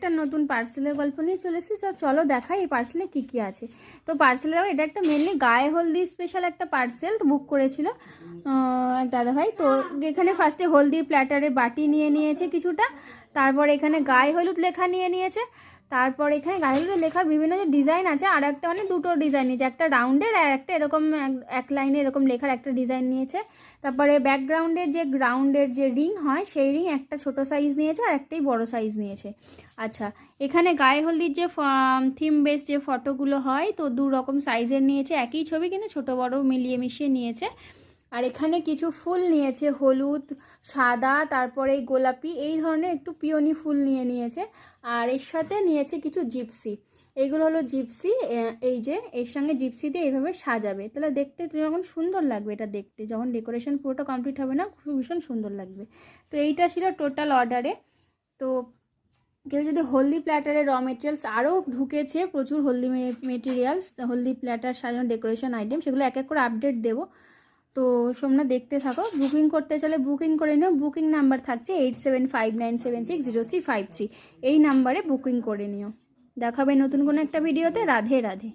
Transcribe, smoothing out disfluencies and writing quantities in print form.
একটা নতুন পার্সেলের গল্প নিয়ে চলে এসেছি। চলো দেখাই এই পার্সেলে কী কী আছে। তো পার্সেলের এটা একটা মেনলি গায়ে হলদি স্পেশাল একটা পার্সেল তো বুক করেছিল এক দাদাভাই। তো এখানে ফার্স্টে হলদি প্ল্যাটারের বাটি নিয়ে নিয়েছে কিছুটা, তারপর এখানে গায়ে হলুদ লেখা নিয়ে নিয়েছে, তারপর এখানে গায়ে হলুদ লেখার বিভিন্ন যে ডিজাইন আছে আর একটা মানে দুটো ডিজাইন নিয়েছে, একটা রাউন্ডের আর একটা এরকম এক লাইনে এরকম লেখার একটা ডিজাইন নিয়েছে। তারপরে ব্যাকগ্রাউন্ডের যে গ্রাউন্ডের যে রিং হয় সেই রিং একটা ছোট সাইজ নিয়েছে আর একটাই বড় সাইজ নিয়েছে। আচ্ছা, এখানে গায়ে হলদির যে থিম বেস যে ফটোগুলো হয় তো দু রকম সাইজের নিয়েছে, একই ছবি কিন্তু ছোট বড় মিলিয়ে মিশিয়ে নিয়েছে। আর এখানে কিছু ফুল নিয়েছে, হলুদ, সাদা, তারপরে গোলাপি, এই ধরনের একটু পিওনি ফুল নিয়ে নিয়েছে। আর এর সাথে নিয়েছে কিছু জিপসি, এইগুলো হলো জিপসি। এই যে এর সঙ্গে জিপসি দিয়ে এইভাবে সাজাবে, তাহলে দেখতে যখন সুন্দর লাগবে, এটা দেখতে যখন ডেকোরেশন পুরোটা কমপ্লিট হবে না ভীষণ সুন্দর লাগবে। তো এইটা ছিল টোটাল অর্ডারে। তো কেউ যদি হলদি প্ল্যাটারের র মেটেরিয়ালস আরও ঢুকেছে, প্রচুর হলদি মেটেরিয়ালস, হলদি প্ল্যাটার সাজানো ডেকোরেশন আইটেম, সেগুলো এক এক করে আপডেট দেবো। তো সোমনা দেখতে থাকো। বুকিং করতে চাইলে বুকিং করে নিও। বুকিং নাম্বার থাকছে 8759760353, এই নাম্বারে বুকিং করে নিও। দেখাবে নতুন কোনো একটা ভিডিওতে। রাধে রাধে।